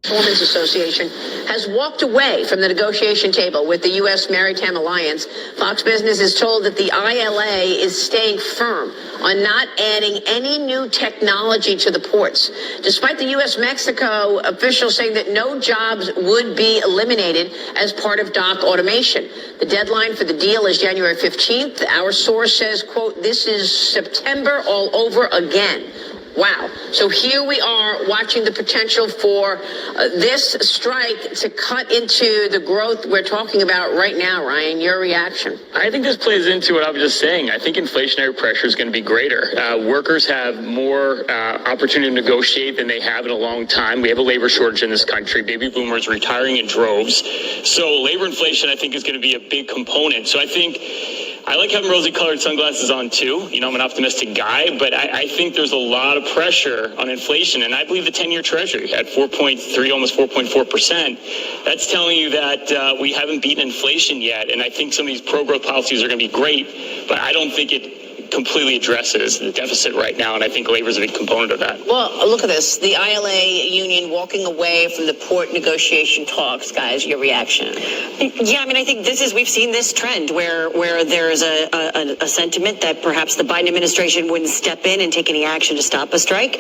Women's Association has walked away from the negotiation table with the U.S. Maritime Alliance. Fox Business is told that the ILA is staying firm on not adding any new technology to the ports, despite the U.S.-Mexico officials saying that no jobs would be eliminated as part of dock automation. The deadline for the deal is January 15th. Our source says, quote, this is September all over again. Wow. So here we are watching the potential for this strike to cut into the growth we're talking about right now. Ryan, your reaction? I think this plays into what I was just saying. I think inflationary pressure is going to be greater. Workers have more opportunity to negotiate than they have in a long time. We have a labor shortage in this country. Baby boomers retiring in droves. So labor inflation, I think, is going to be a big component. So I like having rosy-colored sunglasses on, too. You know, I'm an optimistic guy, but I think there's a lot of pressure on inflation. And I believe the 10-year Treasury at 4.3, almost 4.4%, that's telling you that we haven't beaten inflation yet. And I think some of these pro-growth policies are going to be great, but I don't think it completely addresses the deficit right now, and I think labor is a big component of that. Well, look at this. The ILA union walking away from the port negotiation talks. Guys, your reaction? Yeah, I mean, I think we've seen this trend where there's a sentiment that perhaps the Biden administration wouldn't step in and take any action to stop a strike.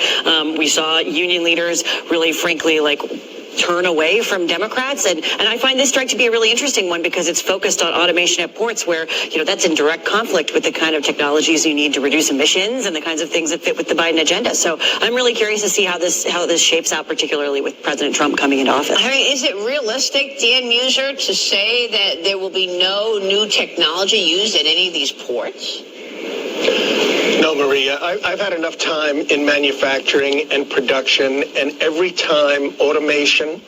We saw union leaders really, frankly, turn away from Democrats. And I find this strike to be a really interesting one because it's focused on automation at ports where, that's in direct conflict with the kind of technologies you need to reduce emissions and the kinds of things that fit with the Biden agenda. So I'm really curious to see how this shapes out, particularly with President Trump coming into office. I mean, is it realistic, Dan Muser, to say that there will be no new technology used at any of these ports? No, Maria, I've had enough time in manufacturing and production, and every time automation,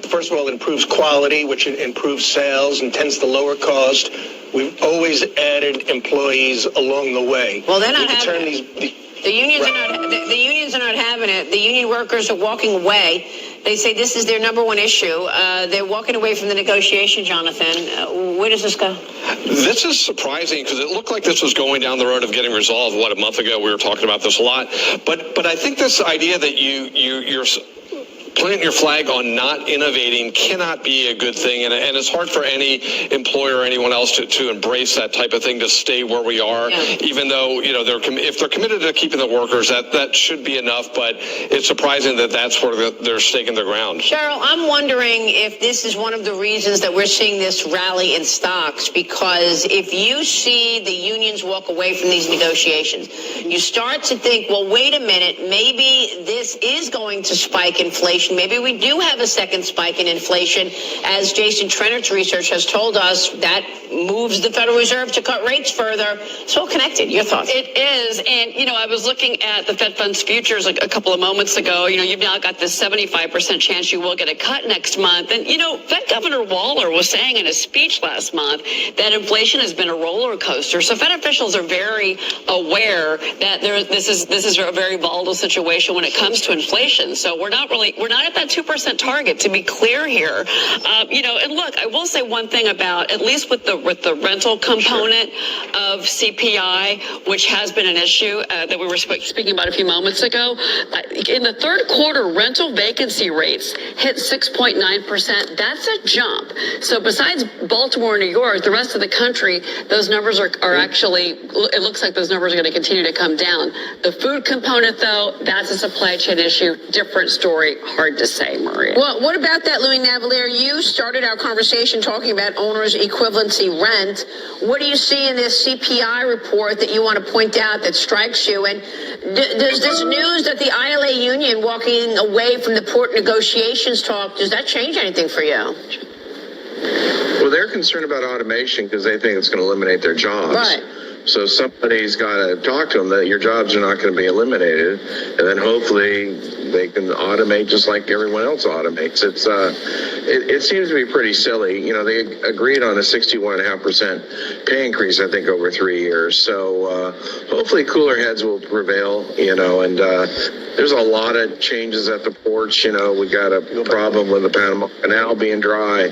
first of all, it improves quality, which improves sales and tends to lower cost. We've always added employees along the way. Well, they're not having it. The unions are not having it. The union workers are walking away. They say this is their number one issue. They're walking away from the negotiation, Jonathan. Where does this go? This is surprising because it looked like this was going down the road of getting resolved. A month ago, we were talking about this a lot. But I think this idea that you're planting your flag on not innovating cannot be a good thing. And it's hard for any employer or anyone else to embrace that type of thing, to stay where we are, even though, if they're committed to keeping the workers, that should be enough. But it's surprising that that's where they're staking their ground. Cheryl, I'm wondering if this is one of the reasons that we're seeing this rally in stocks, because if you see the unions walk away from these negotiations, you start to think, well, wait a minute, maybe this is going to spike inflation. Maybe we do have a second spike in inflation. As Jason Trenner's research has told us, that moves the Federal Reserve to cut rates further. It's all connected. Your thoughts? It is. And, I was looking at the Fed funds futures a couple of moments ago. You've now got this 75% chance you will get a cut next month. And, Fed Governor Waller was saying in a speech last month that inflation has been a roller coaster. So Fed officials are very aware that this is a very volatile situation when it comes to inflation. So we're not at that 2% target, to be clear here. And look, I will say one thing about, at least with the rental component of CPI, which has been an issue that we were speaking about a few moments ago. In the third quarter, rental vacancy rates hit 6.9%. That's a jump. So besides Baltimore and New York, the rest of the country, those numbers are actually, it looks like those numbers are going to continue to come down. The food component, though, that's a supply chain issue. Different story. Hard to say, Maria. Well, what about that, Louis Navellier? You started our conversation talking about owner's equivalency rent. What do you see in this CPI report that you want to point out that strikes you? And does this news that the ILA union walking away from the port negotiations talk, does that change anything for you? Well, they're concerned about automation because they think it's going to eliminate their jobs. Right. So somebody's got to talk to them that your jobs are not going to be eliminated, and then hopefully they can automate just like everyone else automates. It seems to be pretty silly. They agreed on a 61.5% pay increase, I think, over 3 years. So hopefully cooler heads will prevail, and there's a lot of changes at the ports. We got a problem with the Panama Canal being dry.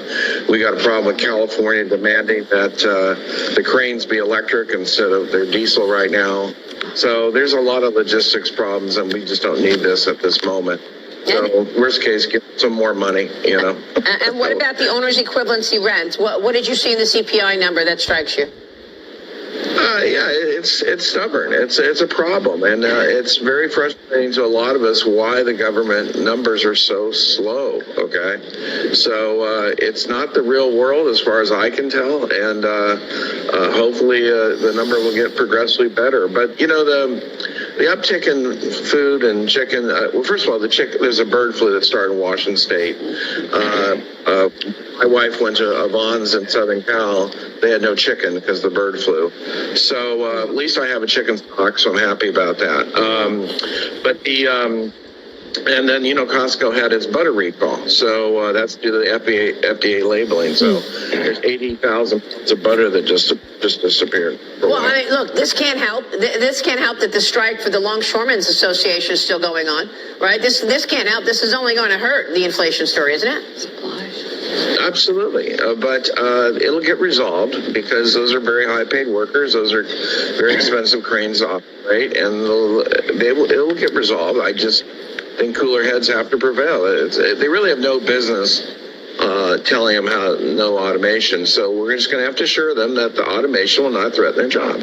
We got a problem with California demanding that the cranes be electric instead of their diesel right now. So there's a lot of logistics problems, and we just don't need this at this moment. So worst case, get some more money, you know. And what about the owner's equivalency rent? What did you see in the CPI number that strikes you? Yeah, it's stubborn. It's a problem, and it's very frustrating to a lot of us why the government numbers are so slow. Okay, so it's not the real world as far as I can tell, and hopefully the number will get progressively better. But you know, the uptick in food and chicken. Well, first of all, there's a bird flu that started in Washington State. My wife went to Avon's in Southern Cal. They had no chicken because of the bird flu. So at least I have a chicken stock, so I'm happy about that. And then, you know, Costco had its butter recall. So that's due to the FDA labeling. So there's 80,000 pounds of butter that just disappeared. Well, I mean, look, this can't help. This can't help that the strike for the Longshoremen's Association is still going on, right? This can't help. This is only going to hurt the inflation story, isn't it? Absolutely, but it'll get resolved because those are very high-paid workers. Those are very expensive cranes to operate, and it'll get resolved. I just think cooler heads have to prevail. They really have no business telling them how no automation. So we're just going to have to assure them that the automation will not threaten their job.